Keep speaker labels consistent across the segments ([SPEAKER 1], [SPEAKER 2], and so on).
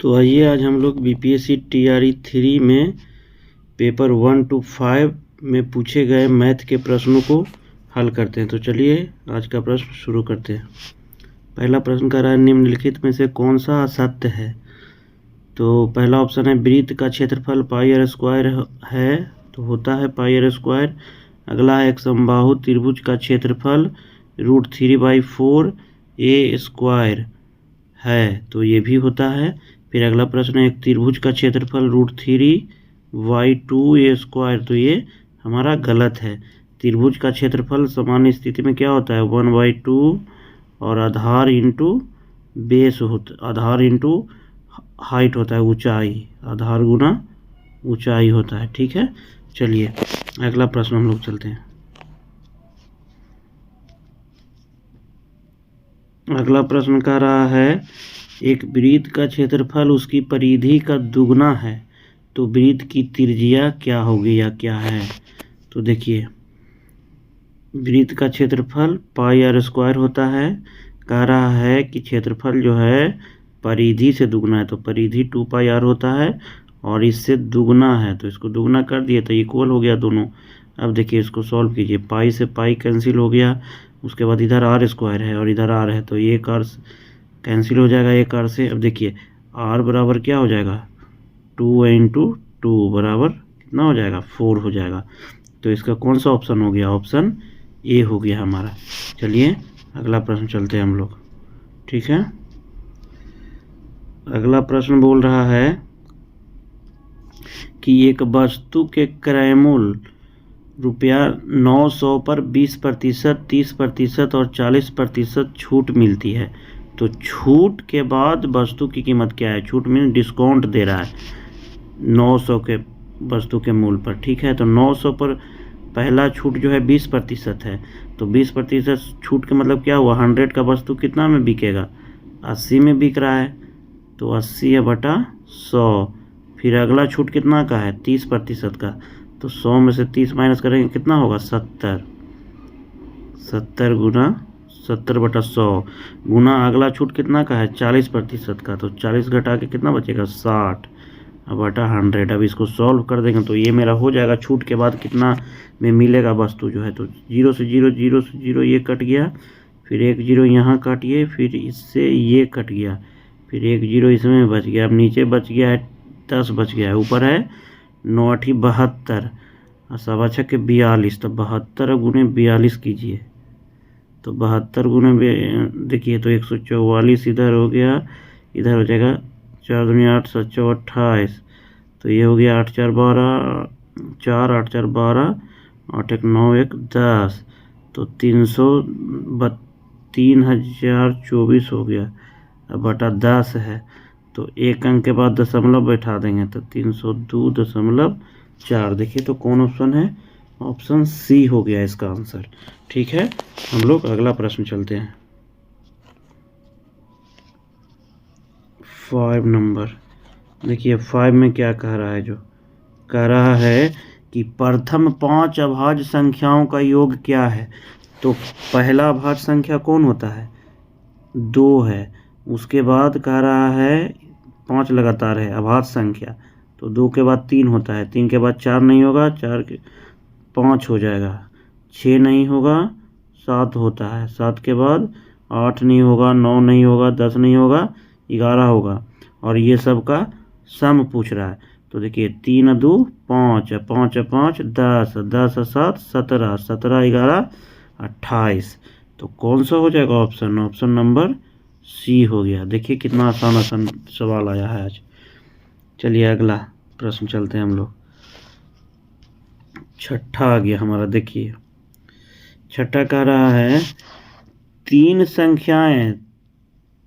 [SPEAKER 1] तो आइए आज हम लोग बीपीएससी टीआरई 3 में पेपर 1 to 5 में पूछे गए मैथ के प्रश्नों को हल करते हैं। तो चलिए आज का प्रश्न शुरू करते हैं। पहला प्रश्न कह रहा है निम्नलिखित में से कौन सा असत्य है। तो पहला ऑप्शन है वृत्त का क्षेत्रफल पाई r स्क्वायर है, तो होता है पाई r स्क्वायर। अगला है एक समबाहु त्रिभुज का क्षेत्रफल √3/4 a स्क्वायर है, तो ये भी होता है। फिर अगला प्रश्न है एक त्रिभुज का क्षेत्रफल √3/2 a स्क्वायर, तो ये हमारा गलत है। त्रिभुज का क्षेत्रफल सामान्य स्थिति में क्या होता है 1/2 और आधार इंटू बेस होता, आधार इंटू हाइट होता है, ऊंचाई, आधार गुना ऊंचाई होता है। ठीक है, चलिए अगला प्रश्न हम लोग चलते हैं। अगला प्रश्न कह रहा है एक वृत्त का क्षेत्रफल उसकी परिधि का दुगना है, तो वृत्त की त्रिज्या क्या होगी या क्या है। तो देखिए वृत्त का क्षेत्रफल पाई r स्क्वायर होता है। कह रहा है कि क्षेत्रफल जो है परिधि से दुगना है, तो परिधि 2πr होता है और इससे दुगना है, तो इसको दुगना कर दिए तो इक्वल हो गया दोनों। अब देखिए इसको सॉल्व कीजिए, पाई से पाई कैंसिल हो गया, उसके बाद इधर r स्क्वायर है और इधर r है, तो एक r कैंसिल हो जाएगा एक r से। अब देखिए r बराबर क्या हो जाएगा 2 × 2 बराबर कितना हो जाएगा 4 हो जाएगा। तो इसका कौन सा ऑप्शन हो गया, ऑप्शन ए हो गया हमारा। चलिए अगला प्रश्न चलते हैं हम लोग। ठीक है, अगला प्रश्न बोल रहा है कि एक वस्तु के क्रय मूल्य ₹900 पर 20%, 30% और 40% छूट मिलती है, तो छूट के बाद वस्तु की कीमत क्या है। छूट मीन डिस्काउंट दे रहा है 900 के वस्तु के मूल्य पर। ठीक है, तो 900 पर पहला छूट जो है 20% है, तो 20% छूट का मतलब क्या हुआ 100 का वस्तु कितना में बिकेगा 80 में बिक रहा है, तो 80/100। फिर अगला छूट कितना का है 30% का, तो 100 में से 30 माइनस करेंगे कितना होगा 70 गुना 70/100 गुना अगला छूट कितना का है 40% का, तो 40 घटा के कितना बचेगा 60/100। अब इसको सॉल्व कर देंगे तो ये मेरा हो जाएगा छूट के बाद कितना में मिलेगा वस्तु जो है। तो 0 से 0 0 से 0 ये कट गया, फिर एक 0 यहाँ काटिए, फिर इससे ये कट गया, फिर एक 0 इसमें बच गया। अब नीचे बच गया है 10 बच गया है, ऊपर है 9 × 8 = 72 और 7 × 42, तो 72 × 42 कीजिए, तो 72 गुने देखिए तो 144 इधर हो गया, इधर हो जाएगा 4 दूनी 8 7 चौक 28, तो ये हो गया 8 4 12 4 8 4 12 8 1 9 1 10, तो 3024 हो गया। अब बटा 10 है, तो एक अंक के बाद दशमलव बैठा देंगे, तो 302.4। देखिए तो कौन ऑप्शन है, ऑप्शन सी हो गया इसका आंसर। ठीक है, हम लोग अगला प्रश्न चलते हैं। 5 नंबर देखिए 5 में क्या कह रहा है, जो कह रहा है कि प्रथम 5 अभाज्य संख्याओं का योग क्या है। तो पहला अभाज्य संख्या कौन होता है 2 है, उसके बाद कह रहा है 5 लगातार है अभाज्य संख्या, तो 2 के बाद 3 होता है, 3 के बाद 4 नहीं होगा, 4 के 5 हो जाएगा, 6 नहीं होगा 7 होता है, 7 के बाद 8 नहीं होगा, 9 नहीं होगा, 10 नहीं होगा, 11 होगा, और ये सब का सम पूछ रहा है। तो देखिए 3 2 5 5 5 10 10 7 17 17 11 28, तो कौन सा हो जाएगा ऑप्शन, ऑप्शन नंबर सी हो गया। देखिए कितना आसान आसान सवाल आया है आज। चलिए अगला प्रश्न चलते हैं हम लोग। छठा आ गया हमारा, देखिए छठा कह रहा है 3 संख्याएं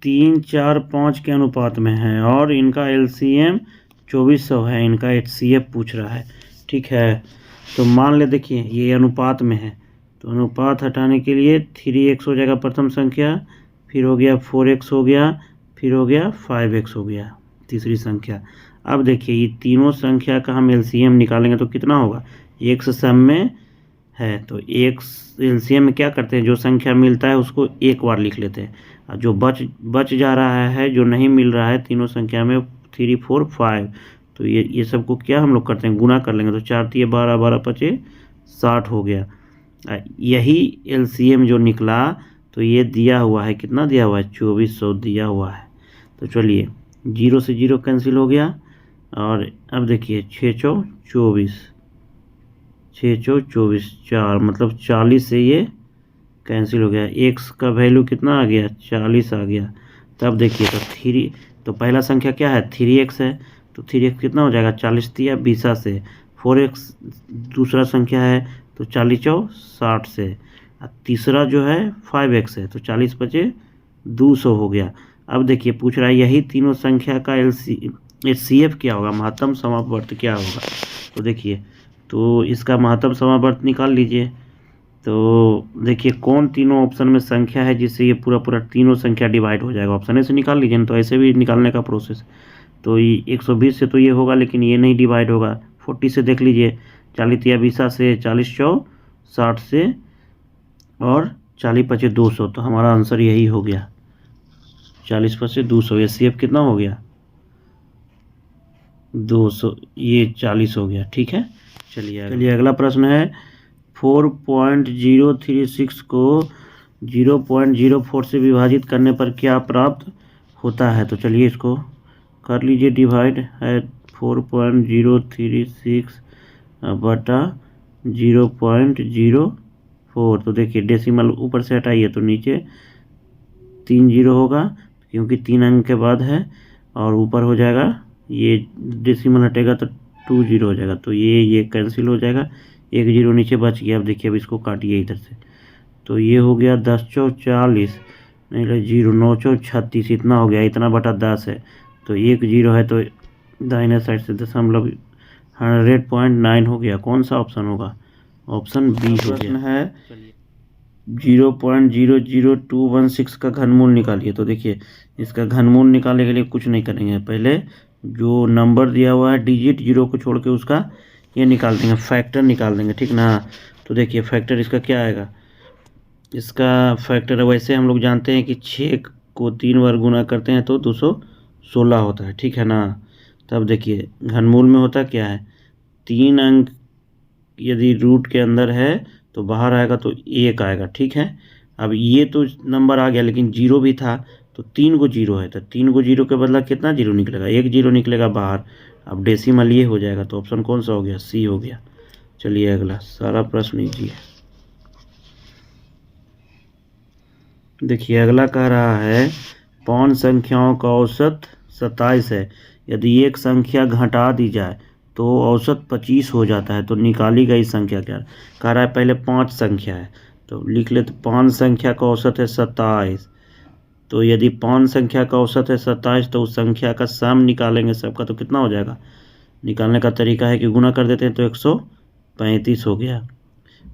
[SPEAKER 1] 3 4 5 के अनुपात में हैं और इनका एलसीएम 2400 है, इनका एचसीएफ पूछ रहा है। ठीक है, तो मान ले देखिए ये अनुपात में है, तो अनुपात हटाने के लिए 3x हो जाएगा प्रथम संख्या, फिर हो गया 4x हो गया, फिर हो गया 5x हो गया तीसरी संख्या। अब देखिए ये तीनों संख्या का हम एलसीएम निकालेंगे तो कितना होगा, x सम में है, तो x एलसीएम में क्या करते हैं जो संख्या मिलता है उसको एक बार लिख लेते हैं, और जो बच जा रहा है जो नहीं मिल रहा है तीनों संख्या में 3 4 5। तो ये सबको क्या हम लोग करते हैं, गुना कर लेंगे। तो 4 तिये 12, 12 पचे 60 हो गया। यही एलसीएम जो निकला तो ये दिया हुआ है, कितना दिया हुआ है, 2400 दिया हुआ है। तो चलिए 0 से 0 कैंसिल हो गया। और अब देखिए 6 चौ 24, 6 चौ 24, 4 मतलब 40 से ये कैंसिल हो गया। x का वैल्यू कितना आ गया, 40 आ गया। तब देखिए तो 3, तो पहला संख्या क्या है, 3x है। तो 3x कितना हो जाएगा, 40 दिया 20 से। 4x दूसरा संख्या है तो 40 चौ 60 से। तीसरा जो है 5x है तो 40 पचे 200 हो गया। अब देखिए पूछ रहा है यही तीनों संख्या का HCF क्या होगा, महत्तम समावर्त क्या होगा। तो देखिए तो इसका महत्तम समावर्त निकाल लीजिए। तो देखिए कौन तीनों ऑप्शन में संख्या है जिससे ये पूरा तीनों संख्या डिवाइड हो जाएगा। ऑप्शन ए से निकाल लीजिए, तो ऐसे भी निकालने का प्रोसेस। तो ये 120 से तो ये होगा, लेकिन ये नहीं डिवाइड होगा। 40 से देख लीजिए, 40 या 20 से, 40 चौ 60 से, और 40 पचे 200। तो हमारा आंसर यही हो गया, 40 पचे 200। HCF कितना हो गया, 200, ये 40 हो गया। ठीक है, चलिए अगला प्रश्न है 4.036 को 0.04 से विभाजित करने पर क्या प्राप्त होता है। तो चलिए इसको कर लीजिए डिवाइड है, 4.036 बटा 0.04। तो देखिए डेसिमल ऊपर से हटाइए तो नीचे 3 0 होगा, क्योंकि 3 अंक के बाद है। और ऊपर हो जाएगा, ये डेसिमल हटेगा तो 2 0 हो जाएगा। तो ये कैंसिल हो जाएगा, 1 0 नीचे बच गया। अब देखिए, अब इसको काटिए इधर से। तो ये हो गया 10 चौ 40, नहीं 0, 9 चौ 36, इतना हो गया, इतना बटा 10 है। तो 1 0 है तो दाहिने साइड से दशमलव 100.9 हो गया। कौन सा ऑप्शन होगा, ऑप्शन बी हो गया है। 0.00216 का घनमूल निकालिए। तो देखिए इसका घनमूल निकालने के लिए कुछ नहीं करेंगे, पहले जो नंबर दिया हुआ है डिजिट 0 को छोड़ के उसका ये निकाल देंगे, फैक्टर निकाल देंगे, ठीक ना। तो देखिए फैक्टर इसका क्या आएगा, इसका फैक्टर वैसे हम लोग जानते हैं कि 6 को 3 बार गुना करते हैं तो 216 होता है, ठीक है ना। तब देखिए घनमूल में होता क्या है, 3 अंक यदि रूट के अंदर है तो बाहर आएगा तो 1 आएगा, ठीक है। अब ये तो नंबर आ गया, लेकिन 0 भी था, तो 3 को 0 है तो 3 को 0 के बदला कितना 0 निकलेगा, 1 0 निकलेगा बाहर। अब डेसिमल ये हो जाएगा, तो ऑप्शन कौन सा हो गया, सी हो गया। चलिए अगला, सारा प्रश्न लीजिए। देखिए अगला कह रहा है 5 संख्याओं का औसत 27 है, यदि एक संख्या घटा दी जाए तो औसत 25 हो जाता है, तो निकाली गई संख्या क्या। कह रहा है पहले 5 संख्या है तो लिख ले, तो 5 संख्या का औसत है 27। तो यदि 5 संख्या का औसत है 27 तो उस संख्या का सम निकालेंगे सबका, तो कितना हो जाएगा। निकालने का तरीका है कि गुना कर देते हैं, तो 135 हो गया।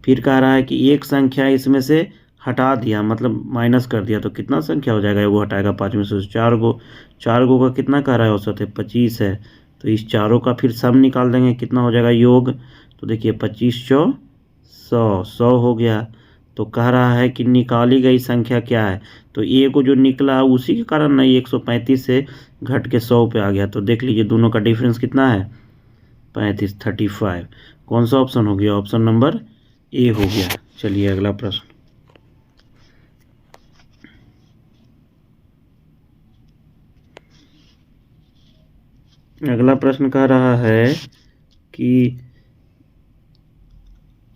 [SPEAKER 1] फिर कह रहा है कि एक संख्या इसमें से हटा दिया, मतलब माइनस कर दिया, तो कितना संख्या हो जाएगा, वो हटाएगा 5 में से 4 गो। 4 गो का कितना कह रहा है, औसत है 25 है। तो इस चारों का फिर सम निकाल देंगे, कितना हो जाएगा योग। तो देखिए 25 चौ 100, 100 हो गया। तो कह रहा है कि निकाली गई संख्या क्या है, तो ए को जो निकला उसी के कारण नहीं 135 से घट के 100 पे आ गया। तो देख लीजिए दोनों का डिफरेंस कितना है, 35, 35। कौन सा ऑप्शन हो गया, ऑप्शन नंबर ए हो गया। चलिए अगला प्रश्न। अगला प्रश्न कह रहा है कि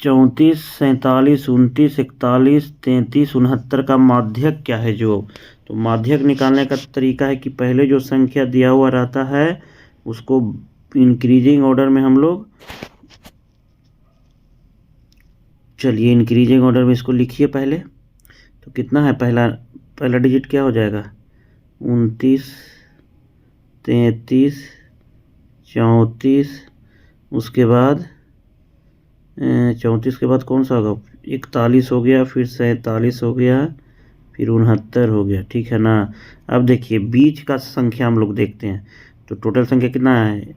[SPEAKER 1] 34, 47, 29, 41, 33, 69 का माध्यक क्या है जो। तो माध्यक निकालने का तरीका है कि पहले जो संख्या दिया हुआ रहता है उसको इंक्रीजिंग ऑर्डर में हम लोग, चलिए इंक्रीजिंग ऑर्डर में इसको लिखिए पहले। तो कितना है, पहला डिजिट क्या हो जाएगा, 29, 33, 34, उसके बाद 34 के बाद कौन सा होगा, 41 हो गया, फिर 47 हो गया, फिर 69 हो गया, ठीक है ना। अब देखिए बीच का संख्या हम लोग देखते हैं, तो टोटल संख्या कितना है,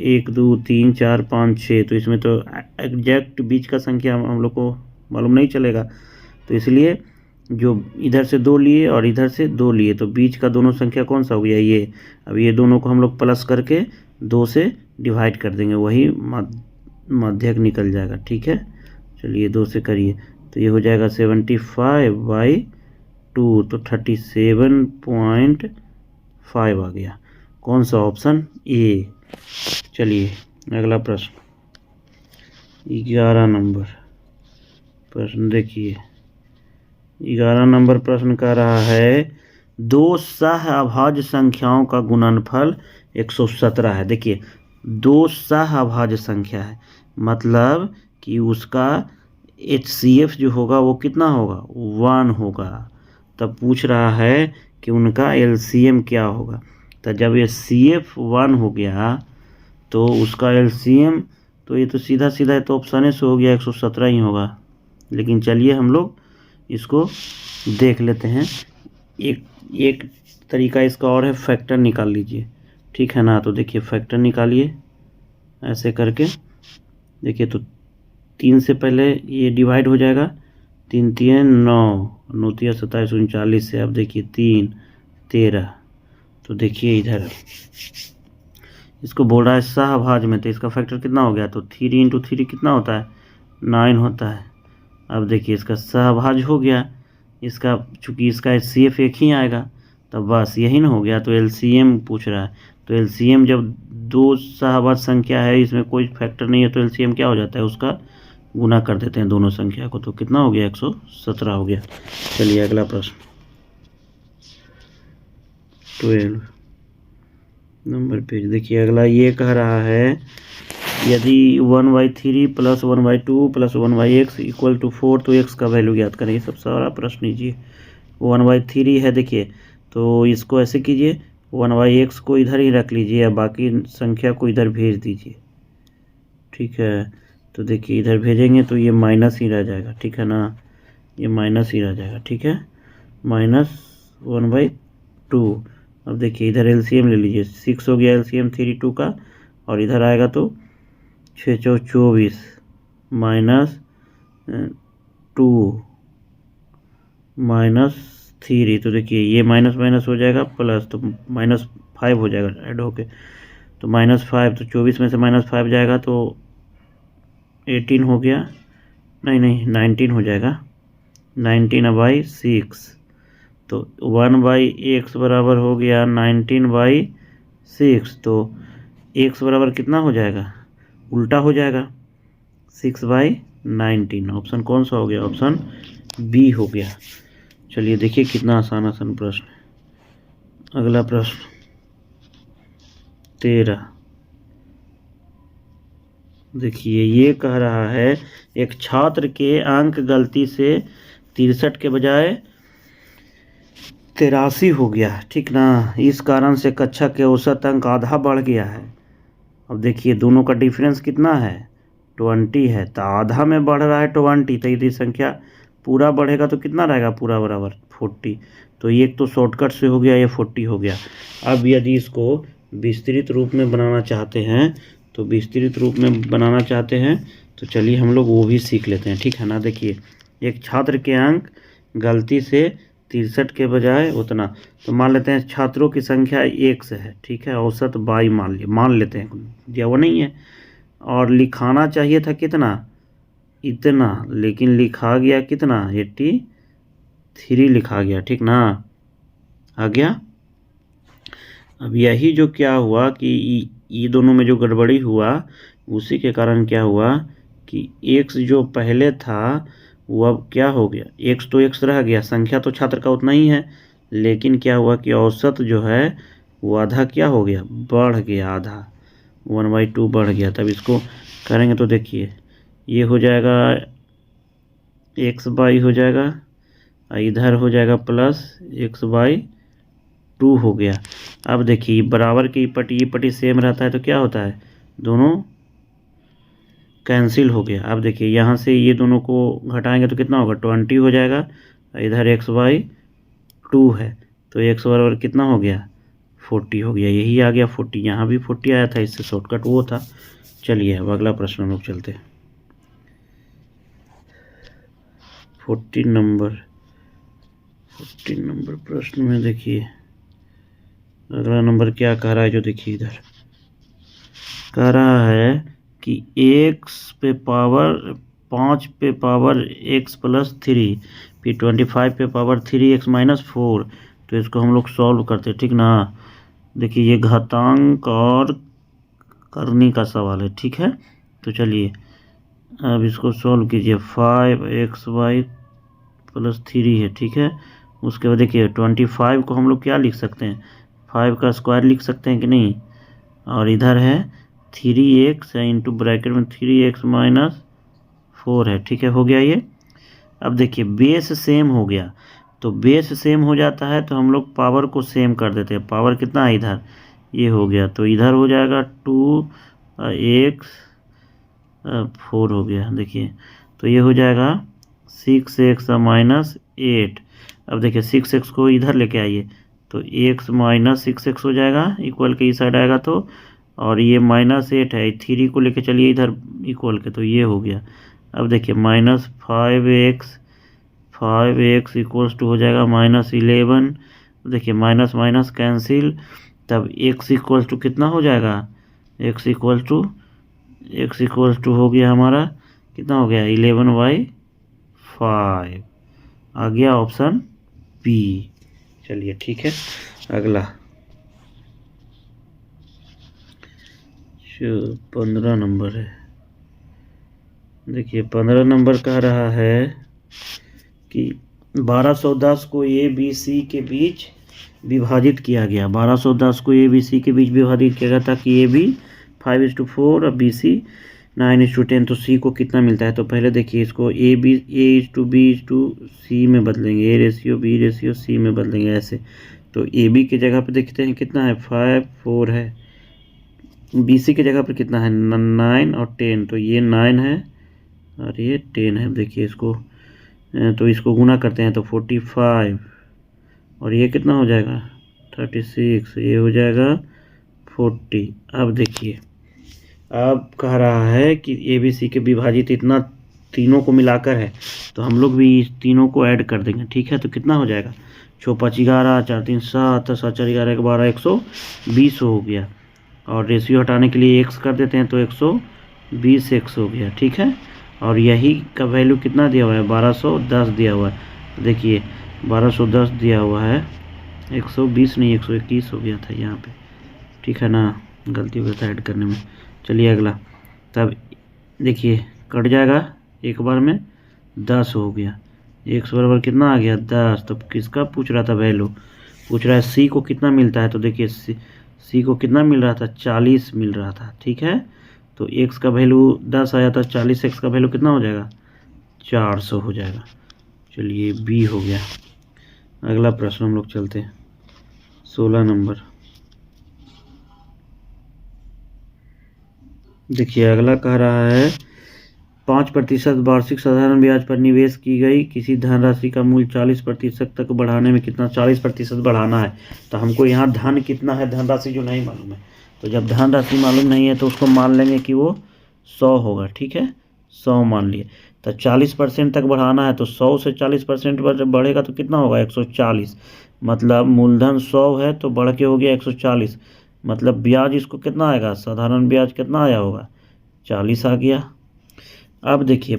[SPEAKER 1] 1 2 3 4 5 6। तो इसमें तो एग्जैक्ट बीच का संख्या हम लोग को मालूम नहीं चलेगा, तो इसलिए जो इधर से 2 लिए और इधर से 2 लिए, तो बीच का दोनों संख्या कौन सा हो गया, ये। अब ये दोनों को हम लोग प्लस करके 2 से डिवाइड कर देंगे, वही मध्यक निकल जाएगा। ठीक है, चलिए 2 से करिए, तो ये हो जाएगा 75/2, तो 37.5 आ गया। कौन सा, ऑप्शन ए। चलिए अगला प्रश्न 11 नंबर प्रश्न देखिए। 11 नंबर प्रश्न कह रहा है 2 सहअभाज्य संख्याओं का गुणनफल 117 है। देखिए 2 सहअभाज्य संख्या है, मतलब कि उसका HCF जो होगा वो कितना होगा, 1 होगा। तब पूछ रहा है कि उनका LCM क्या होगा। तो जब HCF 1 हो गया तो उसका LCM, तो ये तो सीधा सीधा है, तो ऑप्शन से हो गया 117 ही होगा। लेकिन चलिए हम लोग इसको देख लेते हैं। एक तरीका इसका और है, फैक्टर निकाल लीजिए। ठीक है ना, तो देखिए फैक्टर निकालिए ऐसे करके। देखिए तो 3 से पहले ये डिवाइड हो जाएगा, 3 3 9, 9 3 27 39 से। अब देखिए 3 13, तो देखिए इधर इसको बोल रहा है सहभाज्य में, तो इसका फैक्टर कितना हो गया, तो 3 × 3 कितना होता है, 9 होता है। अब देखिए इसका सहभाज्य हो गया, इसका चूंकि इसका HCF एक ही आएगा, तब बस यही ना हो गया। तो LCM पूछ रहा है, तो LCM जब 2 सहभाज्य संख्या है, इसमें कोई फैक्टर नहीं है, तो LCM क्या हो जाता है, उसका गुना कर देते हैं दोनों संख्या को, तो कितना हो गया, 117 हो गया। चलिए अगला प्रश्न 12 नंबर पेज देखिए। अगला ये कह रहा है यदि 1/3 + 1/2 + 1/x = 4, तो x का वैल्यू ज्ञात करें। ये सब सारा प्रश्न लीजिए। 1/3 है, देखिए तो इसको ऐसे कीजिए, 1/x को इधर ही रख लीजिए, या बाकी संख्या को इधर भेज दीजिए। ठीक है, तो देखिए इधर भेजेंगे तो ये माइनस ही रह जाएगा। ठीक है ना, ये माइनस ही रह जाएगा। ठीक है, -1/2। अब देखिए इधर LCM ले लीजिए, 6 हो गया LCM 3 2 का, और इधर आएगा तो 6 4 24 -2 -3, तो देखिए ये माइनस माइनस हो जाएगा प्लस, तो -5 हो जाएगा ऐड होके, तो -5, तो 24 में से -5 जाएगा तो 18 हो गया, नहीं 19 हो जाएगा, 19/6। तो 1/x बराबर हो गया 19/6, तो x बराबर कितना हो जाएगा, उल्टा हो जाएगा, 6/19। ऑप्शन कौन सा हो गया, ऑप्शन बी हो गया। चलिए देखिए कितना आसान प्रश्न है। अगला प्रश्न 13 देखिए। ये कह रहा है एक छात्र के अंक गलती से 63 के बजाय 83 हो गया। ठीक ना, इस कारण से कक्षा के औसत अंक आधा बढ़ गया है। अब देखिए दोनों का डिफरेंस कितना है, 20 है, तो आधा में बढ़ रहा है 20, तो यदि संख्या पूरा बढ़ेगा तो कितना रहेगा, पूरा बराबर 40। तो ये तो शॉर्टकट से हो गया, ये 40 हो गया। अब यदि इसको विस्तृत रूप में बनाना चाहते हैं, तो विस्तृत रूप में बनाना चाहते हैं तो चलिए हम लोग वो भी सीख लेते हैं। ठीक है ना, देखिए एक छात्र के अंक गलती से 63 के बजाय उतना, तो मान लेते हैं छात्रों की संख्या 1 से है। ठीक है, औसत 22 मान लेते हैं, दिया वो नहीं है, और लिखाना चाहिए था कितना, इतना, लेकिन लिखा गया कितना, 83 लिखा गया। ठीक ना, आ गया। अब यही जो क्या हुआ कि ये दोनों में जो गड़बड़ी हुआ, उसी के कारण क्या हुआ कि x जो पहले था वो अब क्या हो गया, x तो x रह गया, संख्या तो छात्र का उतना ही है, लेकिन क्या हुआ कि औसत जो है वो आधा क्या हो गया, बढ़ गया, आधा 1/2 बढ़ गया। तब इसको करेंगे तो देखिए ये हो जाएगा x/, हो जाएगा, इधर हो जाएगा +x/2 हो गया। अब देखिए बराबर की पट्टी पट्टी सेम रहता है तो क्या होता है, दोनों कैंसिल हो गया। अब देखिए यहाँ से ये दोनों को घटाएंगे तो कितना होगा, 20 हो जाएगा, इधर x/2 है, तो x बराबर कितना हो गया, 40 हो गया। यही आ गया 40, यहाँ भी 40 आया था, इससे शॉर्टकट वो था। चलिए अब अगला प्रश्न हम लोग चलते हैं। 14 नंबर 14 नंबर प्रश्न में देखिए अगला नंबर क्या कह रहा है, जो देखिए इधर कह रहा है कि x पे पावर 5 पे पावर x प्लस 3, फिर 25 पे पावर 3x माइनस 4। तो इसको हम लोग सॉल्व करते हैं, ठीक ना। देखिए ये घातांक और करनी का सवाल है, ठीक है। तो चलिए अब इसको सॉल्व कीजिए। 5xy प्लस 3 है, ठीक है। उसके बाद देखिए 25 को हम लोग क्या लिख सकते हैं, 5 का स्क्वायर लिख सकते हैं कि नहीं। और इधर है 3x इंटू ब्रैकेट में 3x माइनस 4 है, ठीक है। हो गया ये। अब देखिए बेस सेम हो गया, तो बेस सेम हो जाता है तो हम लोग पावर को सेम कर देते हैं। पावर कितना है इधर, ये हो गया, तो इधर हो जाएगा 2x 4 हो गया। देखिए तो ये हो जाएगा 6x माइनस 8। अब देखिए 6x को इधर लेके आइए तो x माइनस 6x हो जाएगा, इक्वल के इस साइड आएगा तो, और ये माइनस 8 है, 3 को लेके चलिए इधर इक्वल के, तो ये हो गया। अब देखिए माइनस 5x इक्वल्स टू हो जाएगा माइनस 11। देखिए माइनस माइनस कैंसिल, तब x इक्वल्स टू कितना हो जाएगा, x इक्वल्स टू हो गया हमारा, कितना हो गया 11/5। आ गया ऑप्शन बी। चलिए ठीक है, अगला 15 नंबर है। देखिए 15 नंबर कह रहा है कि 1210 को ए बी सी के बीच विभाजित किया गया। 1210 को ए बी सी के बीच विभाजित किया गया, ताकि ए बी 5:4 और बी सी 9:10। तो सी को कितना मिलता है। तो पहले देखिए इसको ए बी टू सी में बदलेंगे, A ratio B ratio C में बदलेंगे ऐसे। तो ए बी की जगह पे देखते हैं कितना है, 5 4 है। बी सी की जगह पर कितना है, 9 और 10। तो ये 9 है और ये 10 है। देखिए इसको तो इसको गुना करते हैं तो 45, और ये कितना हो जाएगा 36, ये हो जाएगा 40। अब देखिए अब कह रहा है कि ए बी सी के विभाजित इतना तीनों को मिलाकर है, तो हम लोग भी इस तीनों को ऐड कर देंगे, ठीक है। तो कितना हो जाएगा, 6 5 11 4 3 7 7 4 11 12 120 हो गया। और रेशियो हटाने के लिए x कर देते हैं तो 120x हो गया, ठीक है। और यही का वैल्यू कितना दिया हुआ है, 1210 दिया हुआ है। तो देखिए 1210 दिया हुआ है, 120 नहीं 121 हो गया था यहाँ पे, ठीक है ना, गलती हो गया था ऐड करने में। चलिए अगला, तब देखिए कट जाएगा एक बार में, 10 हो गया। x बराबर कितना आ गया 10। तो किसका पूछ रहा था वैल्यू, पूछ रहा है सी को कितना मिलता है। तो देखिए सी को कितना मिल रहा था, 40 मिल रहा था, ठीक है। तो x का वैल्यू 10 आया था, 40 x का वैल्यू कितना हो जाएगा, 400 हो जाएगा। चलिए बी हो गया। अगला प्रश्न हम लोग चलते हैं 16 नंबर। देखिए अगला कह रहा है 5% वार्षिक साधारण ब्याज पर निवेश की गई किसी धनराशि का मूल्य 40% तक बढ़ाने में कितना, 40% बढ़ाना है। तो हमको यहाँ धन कितना है, धनराशि जो नहीं मालूम है। तो जब धनराशि मालूम नहीं है तो उसको मान लेंगे कि वो 100 होगा, ठीक है, 100 मान लिए। तो 40% तक बढ़ाना है, तो 100 से 40% बढ़ेगा तो कितना होगा 140। मतलब मूलधन 100 है तो बढ़ के हो गया 140। मतलब ब्याज इसको कितना आएगा, साधारण ब्याज कितना आया होगा, 40 आ गया। अब देखिए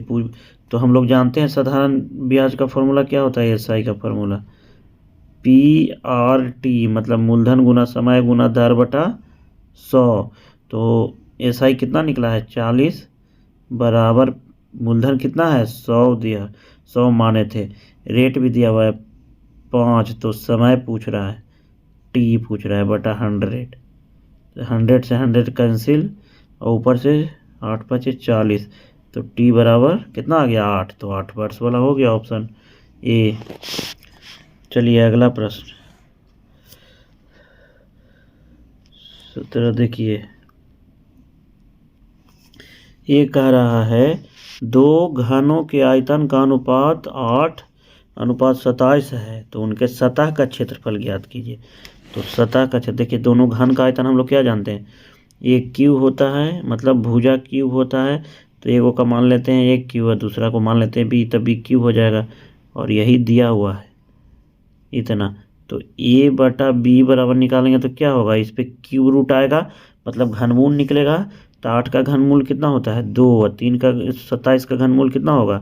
[SPEAKER 1] तो हम लोग जानते हैं साधारण ब्याज का फॉर्मूला क्या होता है, एसआई का फॉर्मूला PRT, मतलब मूलधन गुना समय गुना दर बटा 100। तो एसआई कितना निकला है 40 बराबर मूलधन कितना है 100 दिया, 100 माने थे, रेट भी दिया हुआ है 5। तो समय पूछ रहा है, टी पूछ रहा है बटा 100। 100 से 100 कैंसिल और ऊपर से 8 5 40। तो टी बराबर कितना आ गया 8। तो 8 वर्ष वाला हो गया ऑप्शन ए। चलिए अगला प्रश्न 17। देखिए ये कह रहा है 2 घनों के आयतन का अनुपात 8:27 है, तो उनके सतह का क्षेत्रफल ज्ञात कीजिए। तो सतह का क्षेत्र, देखिए दोनों घन का आयतन हम लोग क्या जानते हैं, एक क्यूब होता है, मतलब भुजा क्यूब होता है। तो एक का मान लेते हैं एक क्यूब है, दूसरा को मान लेते हैं बी, तब बी क्यूब हो जाएगा। और यही दिया हुआ है, इतना। तो a बटा b बराबर निकालेंगे तो क्या होगा, इस पे क्यूब रूट आएगा मतलब घनमूल निकलेगा। तो 8 का घनमूल कितना होता है 2, और 3 का 27 का घनमूल कितना होगा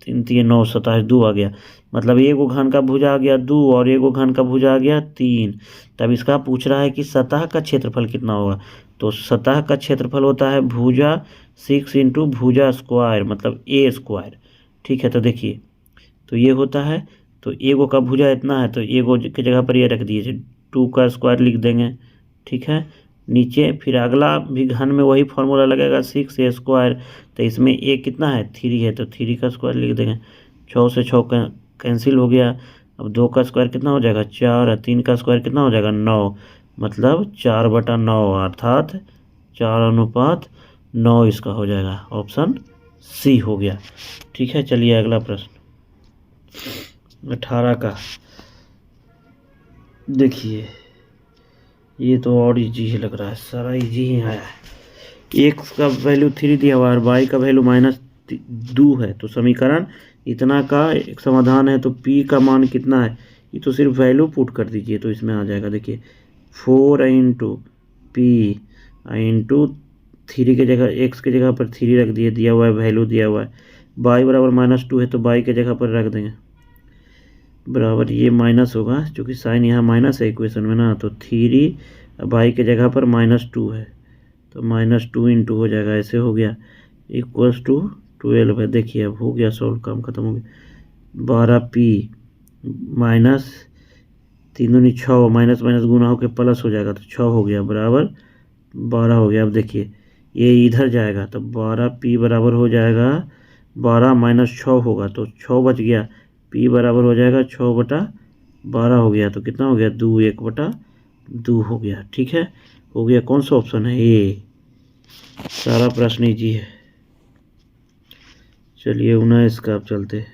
[SPEAKER 1] 3 3 9 27 2 आ गया। मतलब एगो घन का भुजा आ गया 2 और एगो घन का भुजा आ गया 3। तब इसका पूछ रहा है कि सतह का क्षेत्रफल कितना होगा। तो सतह का क्षेत्रफल होता है भुजा 6 इंटू भुजा स्क्वायर मतलब ए स्क्वायर। ठीक है, तो देखिए तो ये होता है, तो एगो का भुजा इतना है तो एगो की जगह पर ये रख दीजिए 2 का स्क्वायर लिख देंगे। ठीक है, नीचे फिर अगला भी घन में वही फॉर्मूला लगेगा 6 स्क्वायर। तो इसमें ए कितना है 3 है तो 3 का स्क्वायर लिख देंगे। 6 से 6 कैंसिल हो गया। अब 2 का स्क्वायर कितना हो जाएगा 4, और 3 का स्क्वायर कितना हो जाएगा 9, मतलब 4/9 अर्थात 4:9 इसका हो जाएगा। ऑप्शन सी हो गया। ठीक है, चलिए अगला प्रश्न 18 का देखिए, ये तो और इजी ही लग रहा है, सारा इजी ही आया है। एक्स का वैल्यू 3 दिया हुआ है और वाई का वैल्यू -2 है। तो समीकरण इतना का एक समाधान है, तो पी का मान कितना है, ये तो सिर्फ वैल्यू पुट कर दीजिए तो इसमें आ जाएगा। देखिए 4 इंटू पी इंटू 3 के जगह एक्स के जगह पर 3 रख दिया हुआ है, वैल्यू दिया हुआ है। बाई बराबर -2 है तो बाई के जगह पर रख देंगे बराबर, ये माइनस होगा क्योंकि साइन यहाँ माइनस है इक्वेशन में ना। तो 3 बाई के जगह पर -2 है तो -2 इंटू हो जाएगा, ऐसे हो गया इक्वल्स टू 12 है। देखिए अब हो गया सॉल्व, काम खत्म हो गया। 12p माइनस 3 दूनी 6, माइनस माइनस गुना होकर प्लस हो जाएगा तो 6 हो गया बराबर 12 हो गया। अब देखिए ये इधर जाएगा तो 12p बराबर हो जाएगा 12 - 6 होगा तो 6 बच गया। p बराबर हो जाएगा 6/12 हो गया तो कितना हो गया 2, 1/2 हो गया। ठीक है, हो गया। कौन सा ऑप्शन है ए, सारा प्रश्न इजी है। चलिए 19 का अब चलते,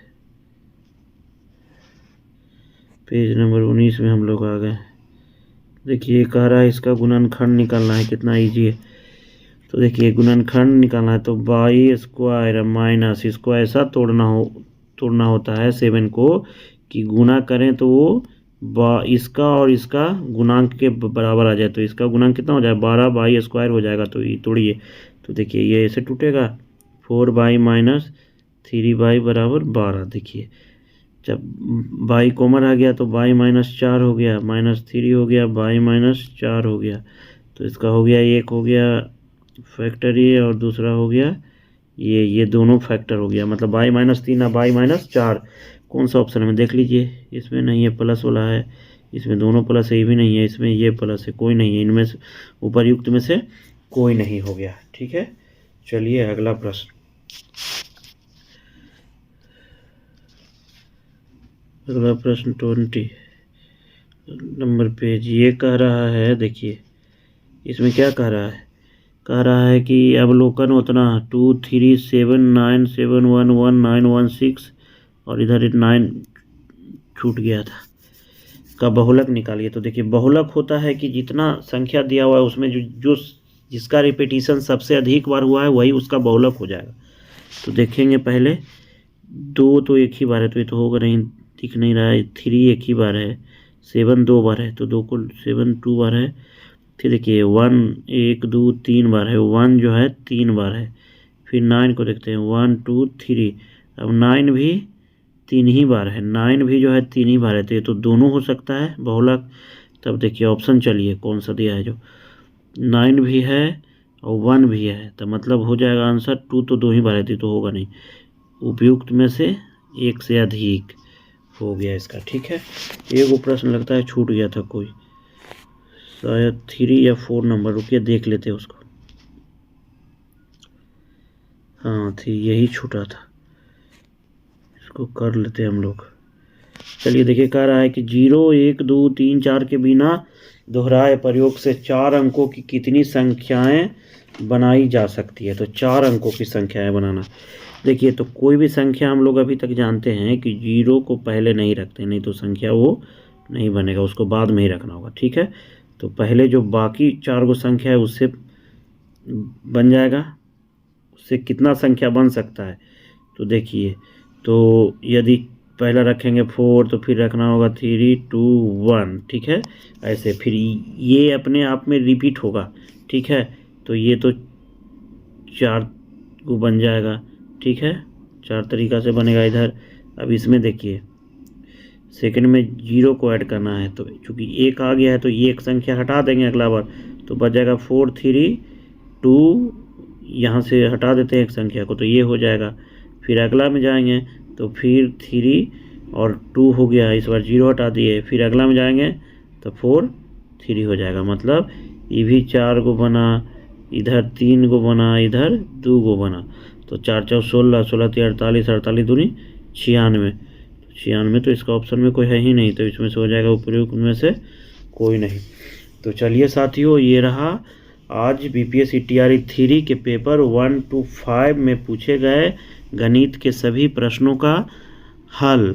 [SPEAKER 1] पेज नंबर 19 में हम लोग आ गए। देखिए कह रहा है इसका गुणनखंड निकालना है, कितना इजी है। तो देखिए गुणनखंड निकालना है तो बाई स्क्वायर माइनस इसको ऐसा तोड़ना होता है 7 को कि गुना करें तो वो इसका और इसका गुणांक के बराबर आ जाए। तो इसका गुणांक कितना हो जाए 12 बाई स्क्वायर हो जाएगा। तो ये तोड़िए तो देखिए ये ऐसे टूटेगा 4 बाई माइनस 3 बाई बराबर 12। देखिए जब बाई कॉमन आ गया तो बाई -4 हो गया, -3 हो गया, बाई -4 हो गया। तो इसका हो गया, एक हो गया फैक्टर ये और दूसरा हो गया ये दोनों फैक्टर हो गया। मतलब बाई -3 और बाई -4 कौन सा ऑप्शन में देख लीजिए, इसमें नहीं है, प्लस वाला है, इसमें दोनों प्लस है, ये भी नहीं है, इसमें ये प्लस है, कोई नहीं है, इनमें से उपर्युक्त में से कोई नहीं हो गया। ठीक है, चलिए अगला प्रश्न, अगला प्रश्न 20 नंबर पेज। ये कह रहा है, देखिए इसमें क्या कह रहा है कि अवलोकन उतना 2 3 7 9 7 1 1 9 1 6 और इधर 9 छूट गया था का बहुलक निकालिए। तो देखिए बहुलक होता है कि जितना संख्या दिया हुआ है उसमें जो जिसका रिपीटिशन सबसे अधिक बार हुआ है वही उसका बहुलक हो जाएगा। तो देखेंगे पहले 2 तो एक ही बार है तो ये तो होगा नहीं, दिख नहीं रहा है। 3 एक ही बार है, 7 2 बार है तो 2 को 7 2 बार है। फिर देखिए 1 1 2 3 बार है, 1 जो है 3 बार है। फिर 9 को देखते हैं 1 2 3, अब 9 भी 3 ही बार है, 9 भी जो है 3 ही बार है तो ये तो दोनों हो सकता है बहुलक। तब देखिए ऑप्शन चलिए कौन सा दिया है, जो 9 भी है और 1 भी है तो मतलब हो जाएगा आंसर 2 तो 2 ही बार है तो होगा नहीं, उपयुक्त में से एक से अधिक हो गया इसका। ठीक है, एक प्रश्न लगता है छूट गया था कोई, शायद 3 या 4 नंबर, रुकिए देख लेते हैं उसको। हाँ थी, यही छूटा था, इसको कर लेते हैं हम लोग। चलिए देखिए कह रहा है कि 0 1 2 3 4 के बिना दोहराए प्रयोग से 4 अंकों की कितनी संख्याएं बनाई जा सकती है। तो 4 अंकों की संख्याएं बनाना, देखिए तो कोई भी संख्या हम लोग अभी तक जानते हैं कि 0 को पहले नहीं रखते, नहीं तो संख्या वो नहीं बनेगा, उसको बाद में ही रखना होगा। ठीक है, तो पहले जो बाकी 4 गो संख्या है उससे बन जाएगा, उससे कितना संख्या बन सकता है। तो देखिए तो यदि पहला रखेंगे 4 तो फिर रखना होगा 3 2 1, ठीक है। ऐसे फिर ये अपने आप में रिपीट होगा, ठीक है। तो ये तो 4 को बन जाएगा, ठीक है, 4 तरीका से बनेगा इधर। अब इसमें देखिए सेकंड में 0 को ऐड करना है, तो चूँकि 1 आ गया है तो ये एक संख्या हटा देंगे अगला बार, तो बच जाएगा 4 3 2, यहाँ से हटा देते हैं एक संख्या को तो ये हो जाएगा। फिर अगला में जाएंगे तो फिर 3 और 2 हो गया, इस बार 0 हटा दिए। फिर अगला में जाएंगे तो 4 3 हो जाएगा, मतलब ये भी 4 को बना, इधर 3 को बना, इधर 2 को बना। तो 4 4 16, 16 3 48, 48 दूनी 96, 96 तो इसका ऑप्शन में कोई है ही नहीं, तो इसमें से हो जाएगा उपयुक्त में से कोई नहीं। तो चलिए साथियों, ये रहा आज बीपीएससी टीआरई 3 के पेपर 1 to 5 में पूछे गए गणित के सभी प्रश्नों का हल।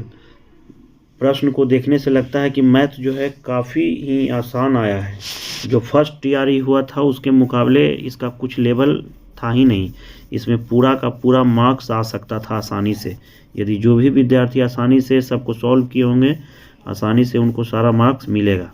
[SPEAKER 1] प्रश्न को देखने से लगता है कि मैथ जो है काफ़ी ही आसान आया है। जो फर्स्ट टीआरई हुआ था उसके मुकाबले इसका कुछ लेवल था ही नहीं, इसमें पूरा का पूरा मार्क्स आ सकता था आसानी से। यदि जो भी विद्यार्थी आसानी से सबको सॉल्व किए होंगे, आसानी से उनको सारा मार्क्स मिलेगा।